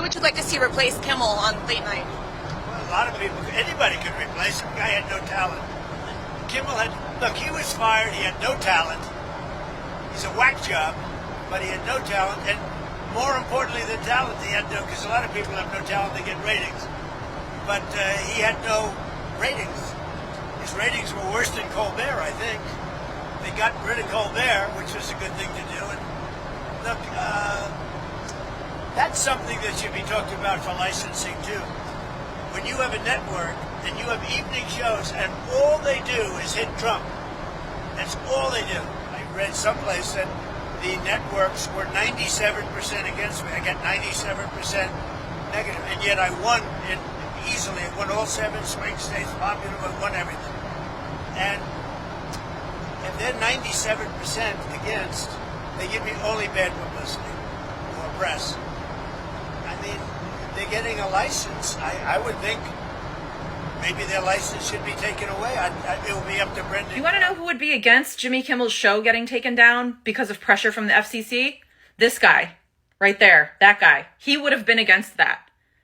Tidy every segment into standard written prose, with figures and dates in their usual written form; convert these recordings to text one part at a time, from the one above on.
would you like to see replace Kimmel on late night? Well, a lot of people, anybody could replace him. The guy had no talent. Kimmel he was fired, he had no talent. He's a whack job, but he had no talent. And more importantly than talent, he had no, because a lot of people have no talent, they get ratings. But he had no ratings. His ratings were worse than Colbert, I think. They got rid of Colbert, which was a good thing to do. And look, that's something that should be talked about for licensing too. When you have a network and you have evening shows and all they do is hit Trump, that's all they do. I read someplace that the networks were 97% against me. I got 97% negative, and yet I won it easily. I won all 7 swing states, popular, but won everything. And if they're 97% against, they give me only bad publicity or press. I mean, they're getting a license. I would think maybe their license should be taken away. It will be up to Brendan. You want to know who would be against Jimmy Kimmel's show getting taken down because of pressure from the FCC? This guy, right there, that guy. He would have been against that.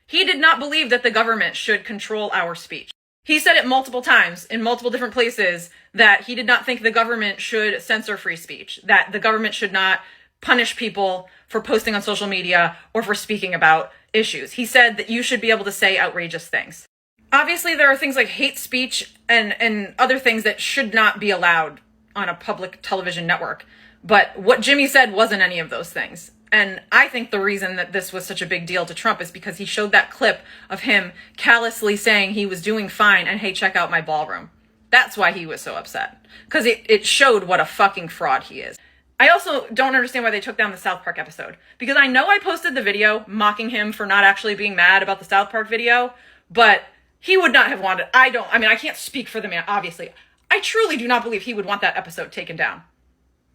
He did not believe that the government should control our speech. He said it multiple times in multiple different places that he did not think the government should censor free speech, that the government should not punish people for posting on social media or for speaking about issues. He said that you should be able to say outrageous things. Obviously, there are things like hate speech and other things that should not be allowed on a public television network. But what Jimmy said wasn't any of those things. And I think the reason that this was such a big deal to Trump is because he showed that clip of him callously saying he was doing fine and, hey, check out my ballroom. That's why he was so upset. Because it showed what a fucking fraud he is. I also don't understand why they took down the South Park episode. Because I know I posted the video mocking him for not actually being mad about the South Park video, but he would not have wanted, I can't speak for the man, obviously. I truly do not believe he would want that episode taken down.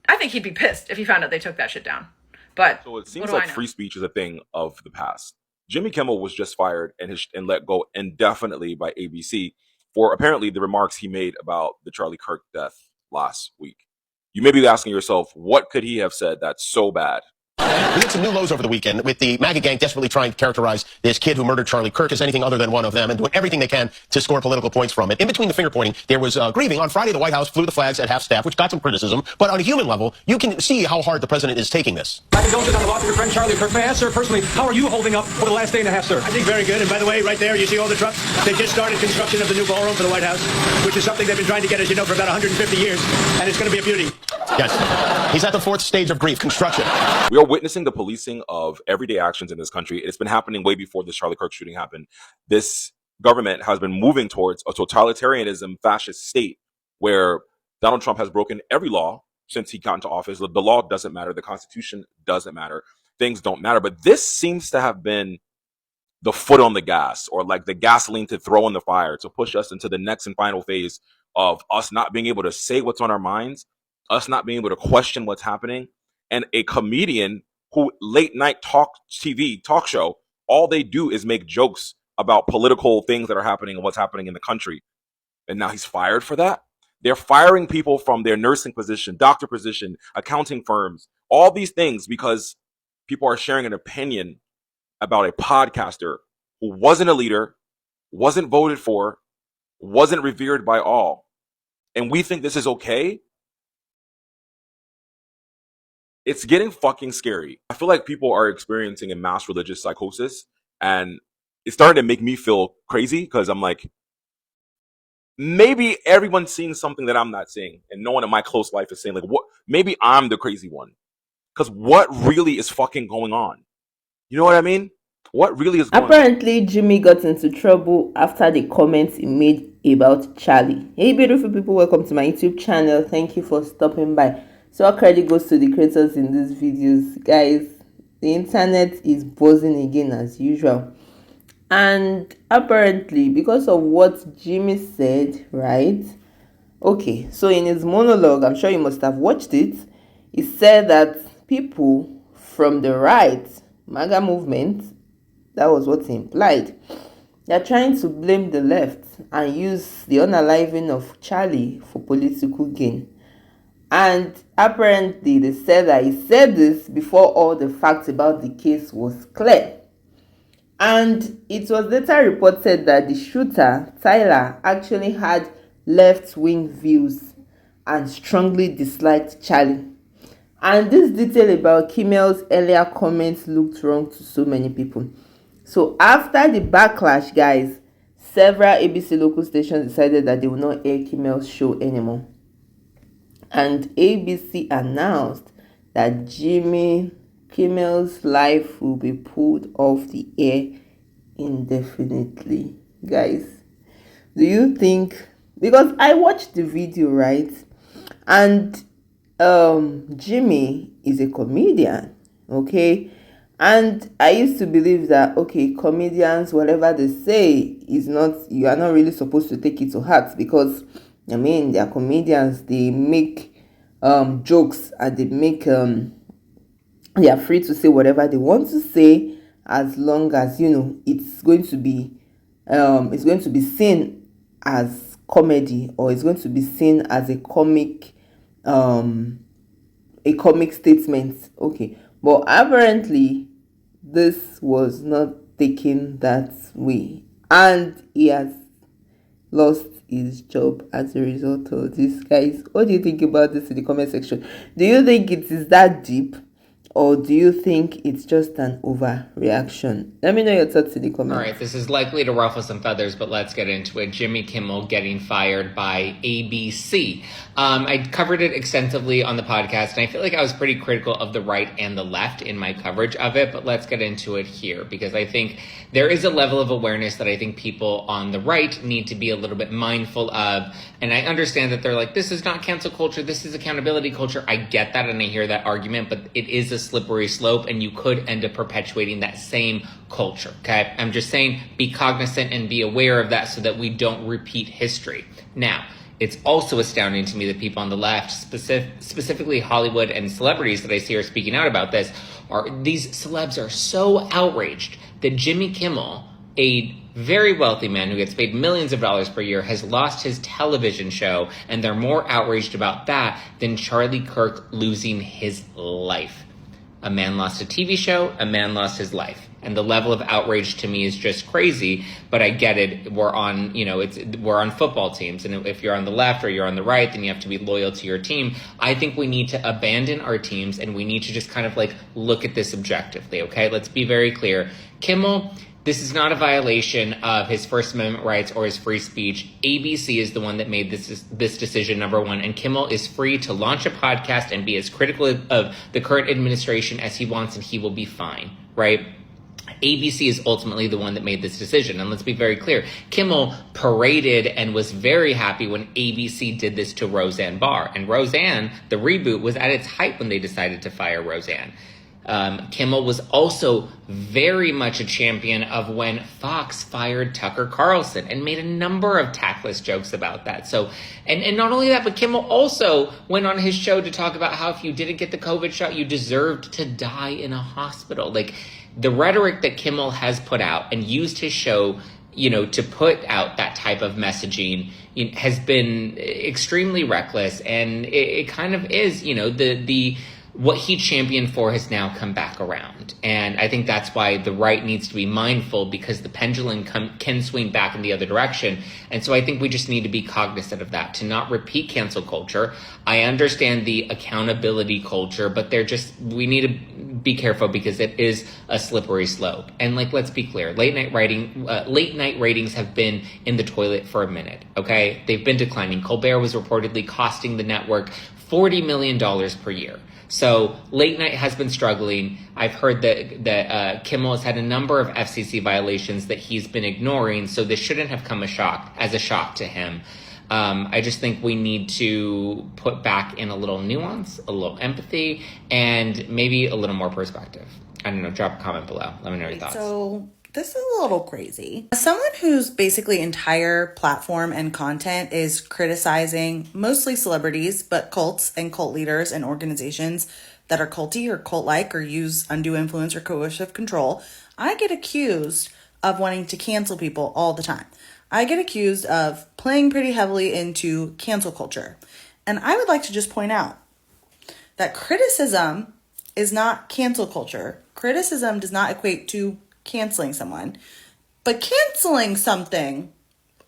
I think he'd be pissed if he found out they took that shit down. But so it seems like free speech is a thing of the past. Jimmy Kimmel was just fired and let go indefinitely by ABC for apparently the remarks he made about the Charlie Kirk death last week. You may be asking yourself, what could he have said that's so bad? We hit some new lows over the weekend with the MAGA gang desperately trying to characterize this kid who murdered Charlie Kirk as anything other than one of them and doing everything they can to score political points from it. In between the finger pointing, there was grieving. On Friday, the White House flew the flags at half staff, which got some criticism. But on a human level, you can see how hard the president is taking this. My condolences on the loss of your friend Charlie Kirk. May I ask, sir, personally, how are you holding up for the last day and a half, sir? I think very good. And by the way, right there, you see all the trucks? They just started construction of the new ballroom for the White House, which is something they've been trying to get, as you know, for about 150 years. And it's going to be a beauty. Yes. He's at the 4th stage of grief, construction. We are witnessing the policing of everyday actions in this country. It's been happening way before this Charlie Kirk shooting happened. This government has been moving towards a totalitarianism fascist state where Donald Trump has broken every law since he got into office. The law doesn't matter. The Constitution doesn't matter. Things don't matter. But this seems to have been the foot on the gas, or like the gasoline to throw in the fire to push us into the next and final phase of us not being able to say what's on our minds, us not being able to question what's happening. And a comedian who late night talk show, all they do is make jokes about political things that are happening and what's happening in the country. And now he's fired for that. They're firing people from their nursing position, doctor position, accounting firms, all these things because people are sharing an opinion about a podcaster who wasn't a leader, wasn't voted for, wasn't revered by all. And we think this is okay. It's getting fucking scary. I feel like people are experiencing a mass religious psychosis, and it's starting to make me feel crazy because I'm like, maybe everyone's seeing something that I'm not seeing, and no one in my close life is saying, like, what? Maybe I'm the crazy one. Because what really is fucking going on? You know what I mean? What really is going on? Apparently, Jimmy got into trouble after the comments he made about Charlie. Hey, beautiful people, welcome to my YouTube channel. Thank you for stopping by. So all credit goes to the creators in these videos. Guys, the internet is buzzing again as usual. And apparently, because of what Jimmy said, right? Okay, so in his monologue, I'm sure you must have watched it, he said that people from the right, MAGA movement, that was what he implied, they're trying to blame the left and use the unaliving of Charlie for political gain. And apparently they said that he said this before all the facts about the case was clear. And it was later reported that the shooter, Tyler, actually had left-wing views and strongly disliked Charlie. And this detail about Kimmel's earlier comments looked wrong to so many people. So after the backlash, guys, several ABC local stations decided that they will not air Kimmel's show anymore. And ABC announced that Jimmy Kimmel's life will be pulled off the air indefinitely. Guys, do you think, because I watched the video, right, and Jimmy is a comedian, okay, and I used to believe that, okay, comedians, whatever they say is not, you are not really supposed to take it to heart, because I mean, they are comedians, they make jokes, and they are free to say whatever they want to say, as long as, you know, it's going to be seen as comedy, or it's going to be seen as a comic statement. Okay, but apparently this was not taken that way, and he has lost his job as a result of this. Guys, what do you think about this in the comment section? Do you think it is that deep, or do you think it's just an overreaction? Let me know your thoughts in the comments. All right, this is likely to ruffle some feathers, but let's get into it. Jimmy Kimmel getting fired by ABC. I covered it extensively on the podcast, and I feel like I was pretty critical of the right and the left in my coverage of it, but let's get into it here, because I think there is a level of awareness that I think people on the right need to be a little bit mindful of. And I understand that they're like, this is not cancel culture, this is accountability culture. I get that, and I hear that argument, but it is a slippery slope, and you could end up perpetuating that same culture, okay? I'm just saying, be cognizant and be aware of that so that we don't repeat history. Now, it's also astounding to me that people on the left, specifically Hollywood and celebrities that I see are speaking out about this, these celebs are so outraged that Jimmy Kimmel, a very wealthy man who gets paid millions of dollars per year, has lost his television show, and they're more outraged about that than Charlie Kirk losing his life. A man lost a TV show, a man lost his life. And the level of outrage to me is just crazy, but I get it. We're on football teams, and if you're on the left or you're on the right, then you have to be loyal to your team. I think we need to abandon our teams, and we need to just kind of like look at this objectively, okay? Let's be very clear. Kimmel, this is not a violation of his First Amendment rights or his free speech. ABC is the one that made this decision, number one, and Kimmel is free to launch a podcast and be as critical of the current administration as he wants, and he will be fine, right? ABC is ultimately the one that made this decision. And let's be very clear. Kimmel paraded and was very happy when ABC did this to Roseanne Barr. And Roseanne, the reboot, was at its height when they decided to fire Roseanne. Kimmel was also very much a champion of when Fox fired Tucker Carlson and made a number of tactless jokes about that. So, and not only that, but Kimmel also went on his show to talk about how if you didn't get the COVID shot, you deserved to die in a hospital. Like, the rhetoric that Kimmel has put out and used his show, to put out that type of messaging has been extremely reckless. And it kind of is, the what he championed for has now come back around. And I think that's why the right needs to be mindful, because the pendulum can swing back in the other direction. And so I think we just need to be cognizant of that, to not repeat cancel culture. I understand the accountability culture, but we need to be careful, because it is a slippery slope. And let's be clear, late night ratings have been in the toilet for a minute, okay? They've been declining. Colbert was reportedly costing the network $40 million per year. So late night has been struggling. I've heard that Kimmel has had a number of FCC violations that he's been ignoring, so this shouldn't have come as a shock to him. I just think we need to put back in a little nuance, a little empathy, and maybe a little more perspective. I don't know, drop a comment below. Let me know your thoughts. So this is a little crazy. As someone whose basically entire platform and content is criticizing mostly celebrities, but cults and cult leaders and organizations that are culty or cult-like or use undue influence or coercive control, I get accused of wanting to cancel people all the time. I get accused of playing pretty heavily into cancel culture. And I would like to just point out that criticism is not cancel culture. Criticism does not equate to canceling someone. But canceling something,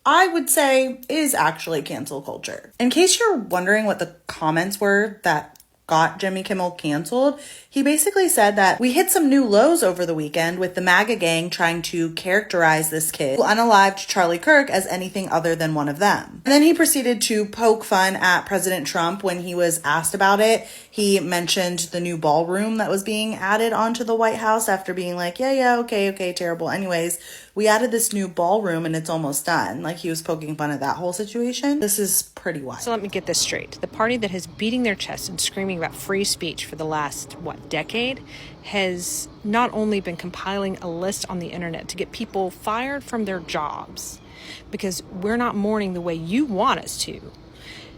I would say, is actually cancel culture. In case you're wondering what the comments were that got Jimmy Kimmel canceled, he basically said that we hit some new lows over the weekend with the MAGA gang trying to characterize this kid who unalived Charlie Kirk as anything other than one of them. And then he proceeded to poke fun at President Trump when he was asked about it. He mentioned the new ballroom that was being added onto the White House after being like, yeah, okay, terrible. Anyways, we added this new ballroom and it's almost done. Like, he was poking fun at that whole situation. This is pretty wild. So let me get this straight. The party that has beating their chest and screaming about free speech for the last, decade, has not only been compiling a list on the internet to get people fired from their jobs because we're not mourning the way you want us to.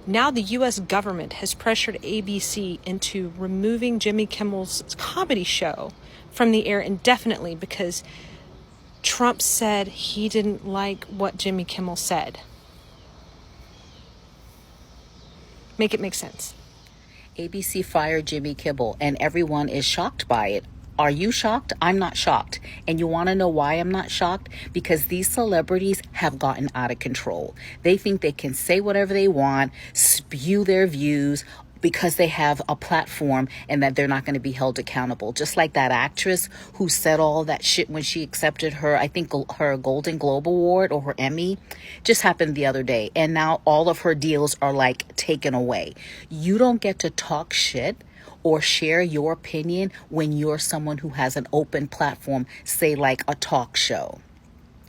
Now the U.S. government has pressured ABC into removing Jimmy Kimmel's comedy show from the air indefinitely because Trump said he didn't like what Jimmy Kimmel said. Make it make sense. ABC fired Jimmy Kimmel and everyone is shocked by it. Are you shocked? I'm not shocked. And you want to know why I'm not shocked? Because these celebrities have gotten out of control. They think they can say whatever they want, spew their views, because they have a platform and that they're not going to be held accountable. Just like that actress who said all that shit when she accepted her, I think her Golden Globe Award or her Emmy, just happened the other day. And now all of her deals are like taken away. You don't get to talk shit or share your opinion when you're someone who has an open platform, say like a talk show.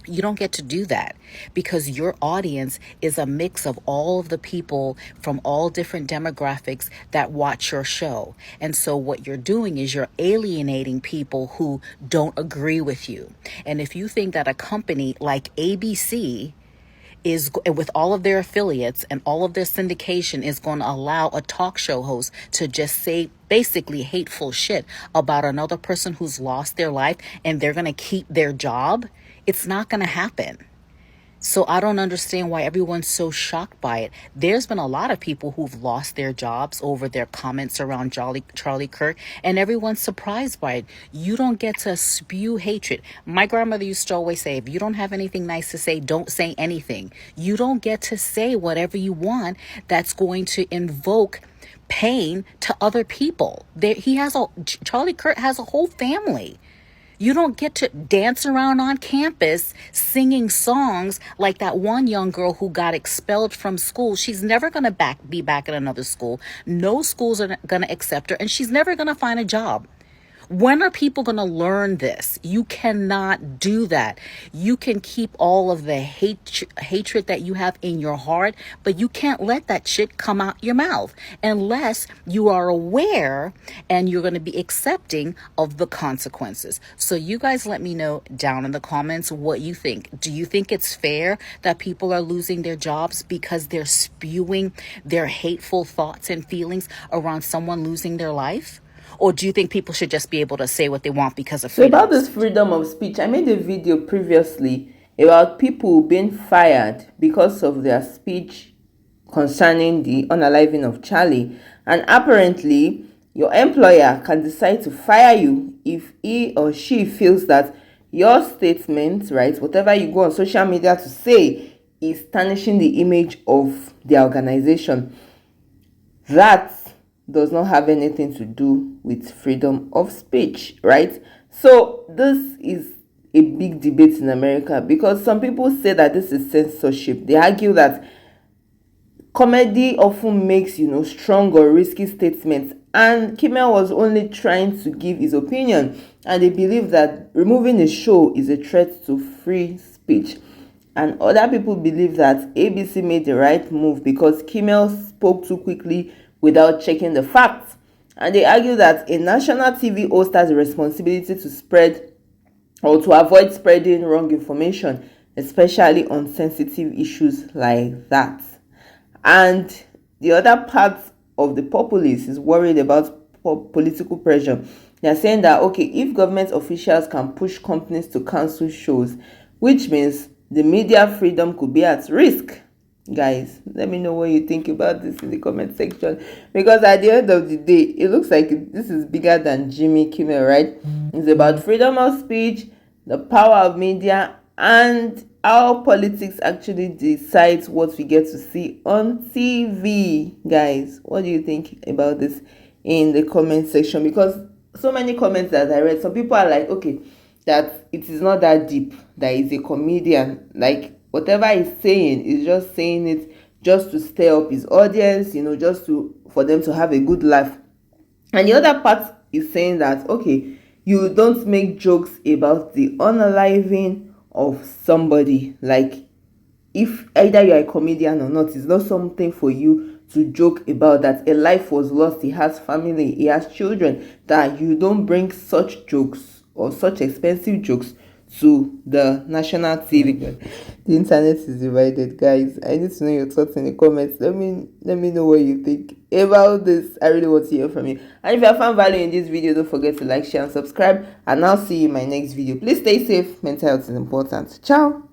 You don't get to do that because your audience is a mix of all of the people from all different demographics that watch your show. And so what you're doing is you're alienating people who don't agree with you. And if you think that a company like ABC is, with all of their affiliates and all of their syndication, is going to allow a talk show host to just say basically hateful shit about another person who's lost their life and they're going to keep their job, it's not going to happen. So I don't understand why everyone's so shocked by it. There's been a lot of people who've lost their jobs over their comments around Charlie Kirk, and everyone's surprised by it. You don't get to spew hatred. My grandmother used to always say, if you don't have anything nice to say, don't say anything. You don't get to say whatever you want that's going to invoke pain to other people. Charlie Kirk has a whole family. You don't get to dance around on campus singing songs like that one young girl who got expelled from school. She's never going to be back at another school. No schools are going to accept her, and she's never going to find a job. When are people going to learn this? You cannot do that. You can keep all of the hatred that you have in your heart, but you can't let that shit come out your mouth unless you are aware and you're going to be accepting of the consequences. So you guys let me know down in the comments what you think. Do you think it's fair that people are losing their jobs because they're spewing their hateful thoughts and feelings around someone losing their life? Or do you think people should just be able to say what they want because of freedom? So about this freedom of speech, I made a video previously about people being fired because of their speech concerning the unaliving of Charlie. And apparently, your employer can decide to fire you if he or she feels that your statement, right, whatever you go on social media to say, is tarnishing the image of the organization. That does not have anything to do with freedom of speech, right? So this is a big debate in America because some people say that this is censorship. They argue that comedy often makes, strong or risky statements, and Kimmel was only trying to give his opinion, and they believe that removing the show is a threat to free speech. And other people believe that ABC made the right move because Kimmel spoke too quickly without checking the facts. And they argue that a national TV host has a responsibility to spread or to avoid spreading wrong information, especially on sensitive issues like that. And the other part of the populace is worried about political pressure. They're saying that, okay, if government officials can push companies to cancel shows, which means the media freedom could be at risk. Guys, let me know what you think about this in the comment section, because at the end of the day, it looks like this is bigger than Jimmy Kimmel, right? It's about freedom of speech, the power of media, and how politics actually decides what we get to see on TV. Guys, what do you think about this in the comment section? Because so many comments that I read, some people are like, okay, that it is not that deep, that he's a comedian, like whatever he's saying is just saying it just to stir up his audience, just for them to have a good laugh. And the other part is saying that, okay, you don't make jokes about the unaliving of somebody. Like, if either you're a comedian or not, it's not something for you to joke about, that a life was lost, he has family, he has children, that you don't bring such jokes or such expensive jokes to the national TV. The internet is divided, guys. I need to know your thoughts in the comments. Let me know what you think about this. I really want to hear from you. And if you have found value in this video, don't forget to like, share, and subscribe. And I'll see you in my next video. Please stay safe. Mental health is important. Ciao.